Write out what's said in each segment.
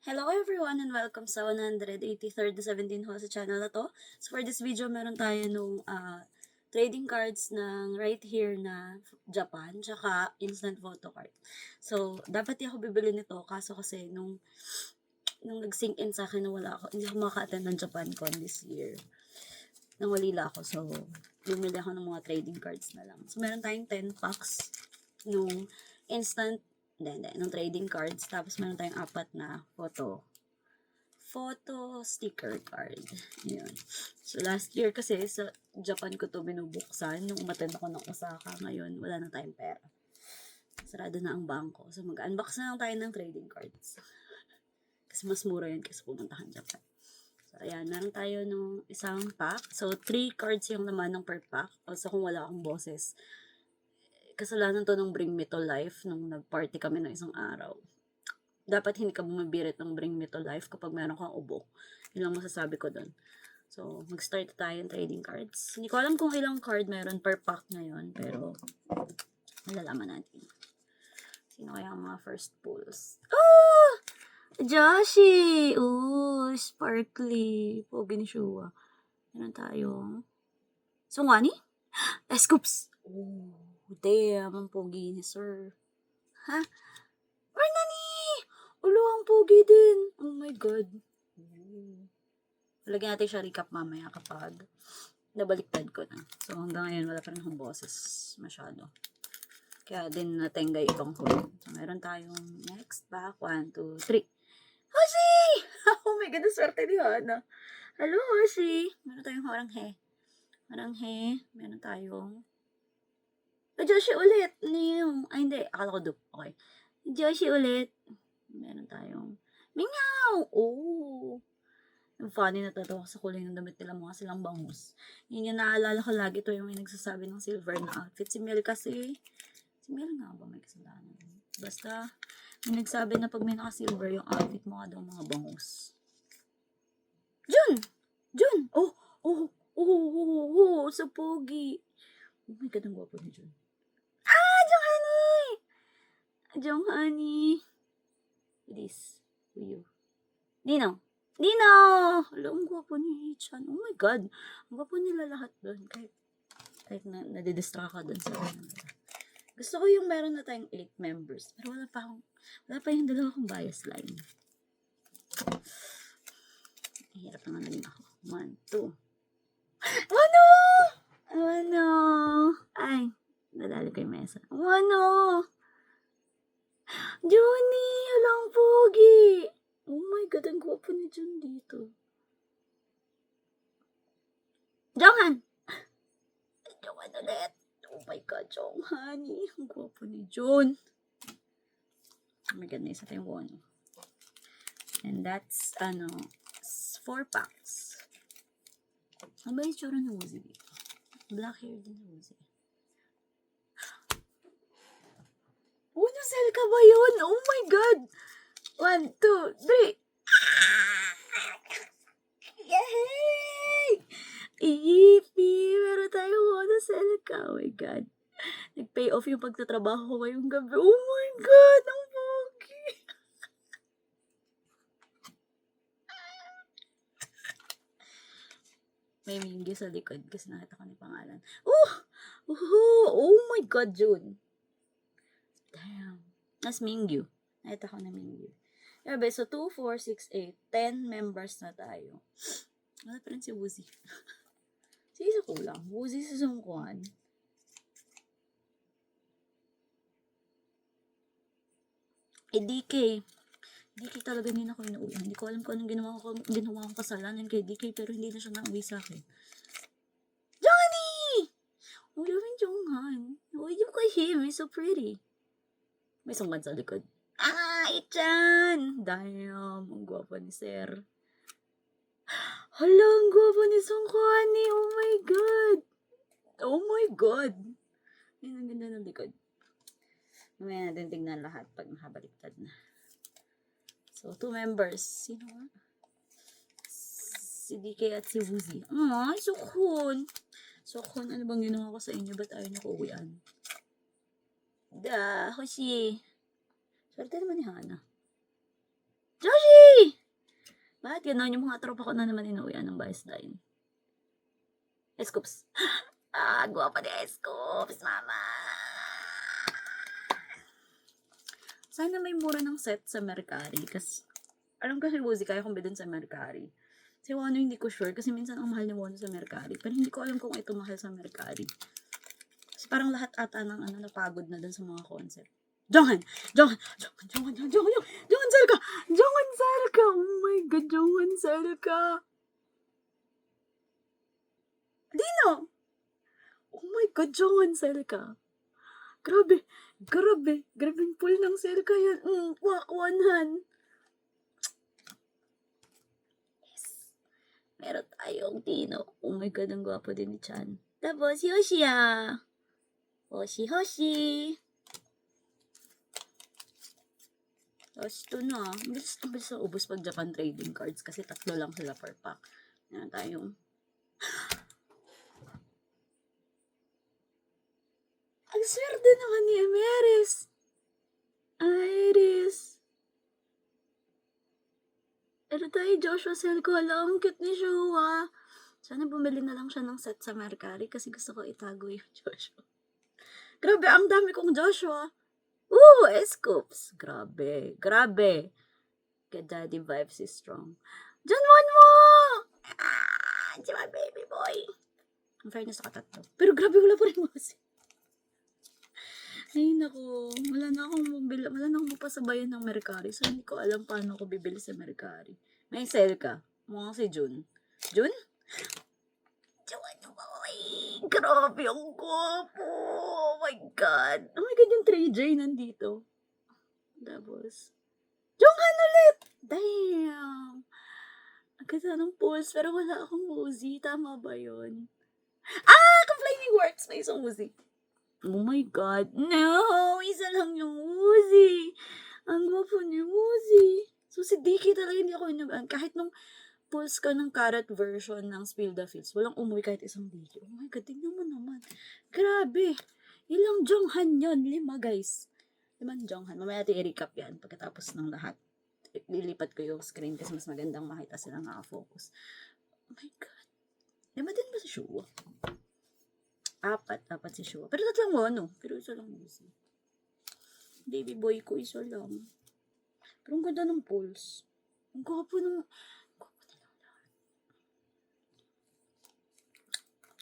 Hello everyone and welcome sa 183rd na 17 hole sa channel na to. So for this video, meron tayo nung trading cards ng right here na Japan, tsaka instant photo card. So, dapat di ako bibili nito, kaso kasi nung nag-sync in sa akin na wala ako, hindi ako maka-attend ng Japan Con this year. Nang walila ako, so bumili ako ng mga trading cards na lang. So, meron tayong 10 packs nung instant nung trading cards. Tapos meron tayong 4 na photo sticker card. Yun. So, last year kasi sa Japan ko to binubuksan. Nung umattend ako ng Osaka, ngayon wala na tayong pera. Sarado na ang bangko. So, mag-unbox na lang tayo ng trading cards. Kasi mas mura yun kasi pumunta kang Japan. So, ayan. Meron tayo nung isang pack. So, 3 cards yung naman ng per pack. Also, kung wala akong boses, kasalanan to ng Bring Me to Life nung nag-party kami ng isang araw. Dapat hindi ka bumabirit ng Bring Me to Life kapag meron kang ubo. Yun lang masasabi ko doon. So, mag-start tayo ng trading cards. Hindi ko alam kung ilang card meron per pack ngayon, pero malalaman natin. Sino kaya ang mga first pulls? Oh! Joshi! Oh, sparkly. Pogi ni Shua. Meron tayo. Sungani? Scoops! Oh. Damn, ang pogi ni sir. Ha? Nani! Ulo, ang pogi din. Oh my God. Lagyan natin siya recap mamaya kapag nabaliktad ko na. So, hanggang ngayon, wala pa rin akong boses masyado. Kaya din natenga ibang hole. So, meron tayong next pack. 1, 2, 3. Hoshi! Oh my God, swerte ni Hana. Hello, Hoshi. Meron tayong haranghe. Meron tayong Joshi ulit. Ay, hindi. Akala ko dupe. Okay. Joshi ulit. Meron tayong Mingaw! Oh! Yung funny na tatawa sa kulay ng damit nila, mga silang bangus. Yun yung naalala ko lagi. Ito yung may nagsasabi ng silver na outfit. Si Mel kasi. Si Mel nga ba may kasalanan? Basta, may nagsabi na pag may naka-silver yung outfit mo daw mga bangus. Jun! Oh! Sa pogi. Oh my God, ang gwapo ni Jun. Honey. It is. You. Nino! Alam, ang gwapo ni Chan. Oh my God. Ang gwapo nila lahat doon. Kahit nadidistract ka doon sa Gusto ko yung meron na tayong 8 members. Pero wala pa yung dalawa kong bias line. Hirap naman din ako. 1, 2. Ano? Ay, nadali ko yung mesa. Juni, alang pogi. Oh my God, ang gwapo ni Jun dito. Jonghan ulit. Oh my God, Honey. Ang gwapo ni Jun. Oh my God, may isa tayong 1. And that's, 4 packs. Ano ba yung tsura ng Uzi dito? Black hair din ng Uzi. Sell ka ba yun? Oh my God! 1, 2, 3. Yay! Yippee! Meron tayong sell ka. Oh my God. Nag-pay off yung pagtatrabaho ko ngayong gabi. Oh my God! Ang pogi! May minggi sa likod kasi nakita ko ni pangalan. Oh my God, June. Damn. Nas Mingyu. Nakita ko na Mingyu. Sabi, so 2, 4, 6, 8. 10 members na tayo. Wala pa rin si Woozy. Sige, ko lang. Woozy sa sungkuhan. DK. DK talaga hindi na ako inuwi. Hindi ko alam kung anong ginawa kong kasalanan kay DK, pero hindi na siya nauwi sa akin. Johnny! Oh, loving Jonghan. Oh, you look at him. He's so pretty. May sungad sa likod. Ichan! Damn, ang gwapo ni Sir. Hala, ang gwapo ni Sungkwani. Oh my God. Yan, ang ganda ng likod. Mamaya natin tignan lahat pag nakabaliktad na. So, 2 members. Sino nga? Si DK at si Woozy. Ay, Sukun, ano bang ginawa ko sa inyo? Ba't ayaw niyo ko uwian? Hoshi. Swerte naman ni Hana. Joshi! Bakit gano'n? Yung mga tropa ko na naman inuwian ng Vice Line. Escoops. Guwapa ni Escoops, mama. Sana may mura ng set sa Mercari. Kasi, alam ko si Woozy, kaya kong bilhin sa Mercari. Si Wano hindi ko sure kasi minsan ang mahal ni Wano sa Mercari. Pero hindi ko alam kung ito mahal sa Mercari. Kasi parang lahat ata ng napagod na dun sa mga concept. Jonghan Selka! Jonghan Selka! Oh my God, Jonghan Selka! Dino! Oh my God, Jonghan Selka! Grabe yung pool ng Selka yan. Wakwanan. Meron tayong Dino. Oh my God, ang gwapo din ni Chan. Tapos, Yoshia. Hoshi. Tapos, ito na. Bilis na ubos pag Japan trading cards kasi 3 lang sila per pack. Meron tayong ang swerte naman ni Iris. Pero tayo, Joshua Selko, ang cute ni Shua. Sana bumili na lang siya ng set sa Mercari kasi gusto ko itago yung Joshua. Grabe, ang dami kong Joshua. Scoops. Grabe. Get daddy vibes is strong. John mo! Si my baby boy. Ang fairness sa katatlo. Pero grabe, wala pa rin kasi. Ay, naku. Wala na akong mapasabayan ng Mercari. So, hindi ko alam paano ako bibili sa Mercari. May sale ka. Mukha si June. June? Boy! Grabe, ang gwapo! Oh my God! Yung 3J nandito. Tapos, Jonghan ulit! Damn! Ang ganda ng pulse, pero wala akong Woozy. Tama ba yun? Complaining works! May isang Woozy. Oh my God. No! Isa lang yung Woozy. Ang gwapo ni Woozy. So, si Dicky talaga hindi ako inagaan. Kahit nung pulse ka ng carrot version ng Spill the Fields, walang umuwi kahit isang Dicky. Oh my God, tingnan mo naman. Grabe. Ilang Jonghan yun? 5, guys. 5 Jonghan. Mamaya natin i-recap yan pagkatapos ng lahat. Lilipat ko yung screen kasi mas magandang makita silang nakafocus. Oh my God. 5 din ba si Shua? 4 si Shua. Pero 3 mo, ano? Pero isa lang Woozy. Baby boy ko, isa lang. Pero ang ganda ng pulse. Ang gwapo ng...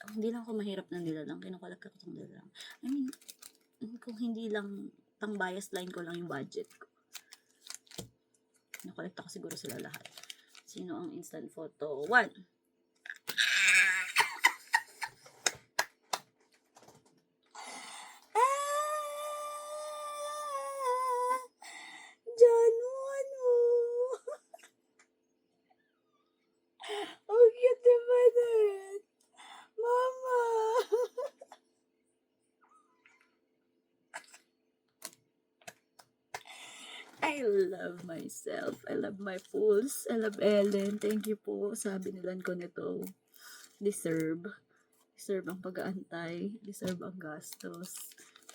Hindi lang ako mahirap ng nilalang. Kinukulat ko itong nilalang. I mean, kung hindi lang pang bias line ko lang yung budget ko. Kinukulat ko siguro sila lahat. Sino ang instant photo? 1. John Wano! Oh, cute diba din? Mama! I love myself. I love my pulse. I love Ellen. Thank you po. Sabi nilan ko nito. Deserve ang pag-aantay. Deserve ang gastos.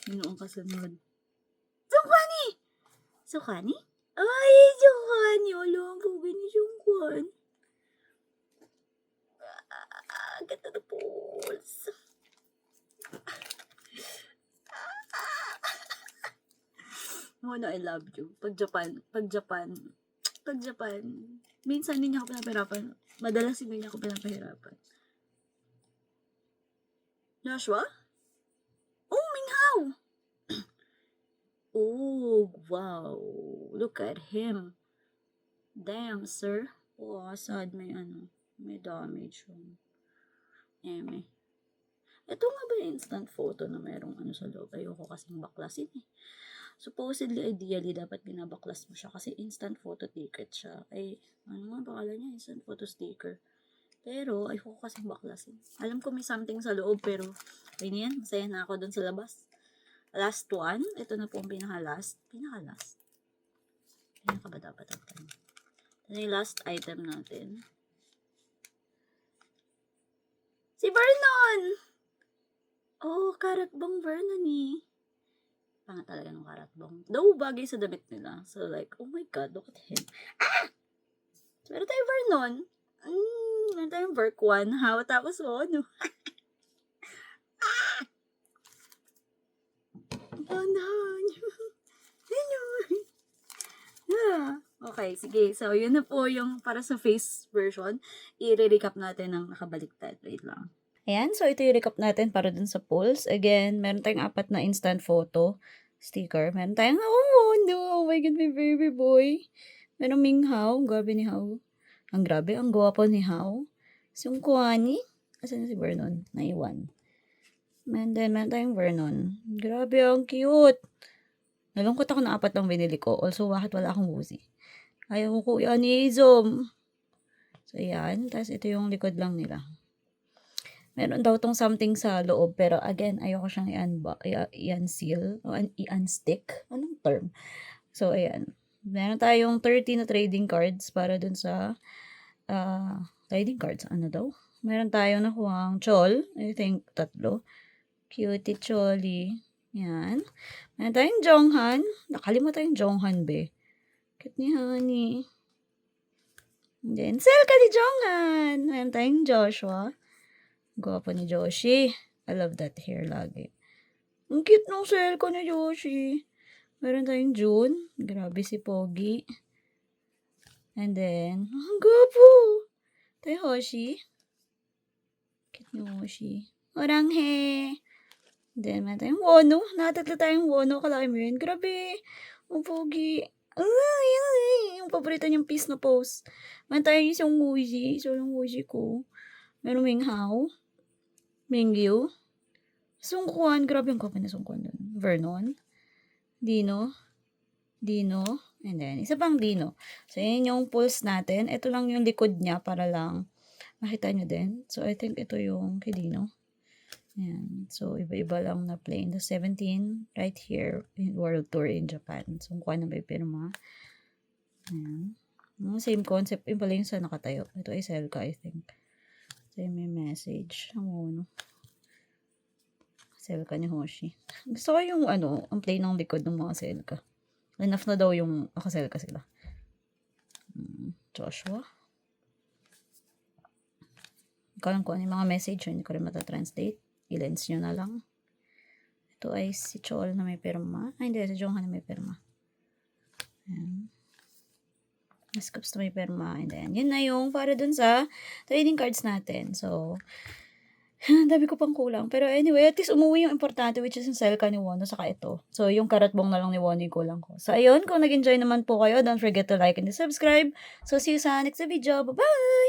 Sino ang kasunod? Sukani? Ay, Sukani. Wala ang pugi ni Sukani. Ganda na pulse. Muna, I love you. Pag Japan, minsan hindi niya ako pinapahirapan. Madalas hindi niya ako pinapahirapan. Joshua? Oh, Minghao! Oh, wow. Look at him. Damn, sir. Oh, sad may damage yung eme. Ito nga ba yung instant photo na merong sa loob? Ayoko kasing baklasin eh. Supposedly, ideally, dapat binabaklas mo siya kasi instant photo ticket siya. Ay, ano nga pangalan niya? Instant photo sticker. Pero, ayoko kasing baklasin. Alam ko may something sa loob, pero, ay niyan, masaya na ako dun sa labas. Last one. Ito na po ang pinaka-last. Pinaka ba dapat natin? Ito na yung last item natin. Si Vernon! Oh, karat bang Vernon eh? Pangit talaga ng karatbong. Though, bagay sa damit nila. So, like, oh my God, look at him. So, meron tayong Vernon. Meron tayong Verk 1. How? Tapos, ano? Oh, no. Okay, sige. So, yun na po yung para sa face version. I-recap natin ng nakabaliktad. Wait lang. Ayan, so ito yung recap natin para dun sa polls. Again, meron tayong 4 na instant photo sticker. Meron tayong, oh no, oh my God, my baby boy. Meron Ming Hao, grabe ni Hao. Ang grabe, ang gwapo ni Hao. Si Kwani, asan na si Vernon? Naiwan. And then, meron tayong Vernon. Grabe, ang cute. Nalungkot ako na 4 lang binili ko. Also, bakit wala akong Woozy? Ayaw ko yan ni Izom. So, yan. Tapos, ito yung likod lang nila. Meron daw tong something sa loob. Pero, again, ayoko siyang i-unseal. O i-unstick. Anong term? So, ayan. Meron tayong 30 na trading cards para dun sa trading cards. Ano daw? Meron tayong nakuhang Chol. I think 3. Cutie Choli. Yan. Meron tayong Jonghan. Nakalimutan tayong Jonghan, be. Cute ni Honey. And then, Selka ni Jonghan. Meron tayong Joshua. Gwapo ni Joshi. I love that hair lagi. Ang cute ng Selka ni Joshi. Meron tayong June. Grabe si Pogi. And then, ang gwapo. Tayo Hoshi. Cute ni Hoshi. Oranghe. Then, meron tayong Wono. Nakatatlo tayong Wono. Kalaki mo yun. Grabe. Ang Pogi. Ay, yung paborito niyang piece na pose. Meron tayong isang Woozy. So, yung Woozy ko. Meron Ming Hao. Mingyu. Sungkuan. Grabe ang kapal na Sungkuan dun. Vernon. Dino. And then, isa pang Dino. So, yun yung pulse natin. Ito lang yung likod niya para lang makita nyo din. So, I think ito yung kay Dino. Ayan. So, iba-iba lang na plain. The 17, right here, in World Tour in Japan. So, kuha na ba yung pirma? Ayan. Same concept. Yung pala yung sa nakatayo. Ito ay Selka, I think. So, may message. Ang Selka ni Hoshi. Gusto ko yung, ang plain ng likod ng mga Selka. Enough na daw yung nakaselka sila. Joshua. Ikaw lang kung ano yung mga message. Hindi ko rin matatranslate. I-lens nyo na lang. Ito ay si Chol na may pirma. Ay, hindi. Si Jonghan na may pirma. Ayan. Scoops na may pirma. And then, yun na yung para dun sa trading cards natin. So, dami ko pang kulang. Pero anyway, at least umuwi yung importante, which is yung Selka ni Wono, saka ito. So, yung karatbong na lang ni Wono yung kulang ko. So, ayun. Kung nag-enjoy naman po kayo, don't forget to like and subscribe. So, see you sa next video. Bye-bye!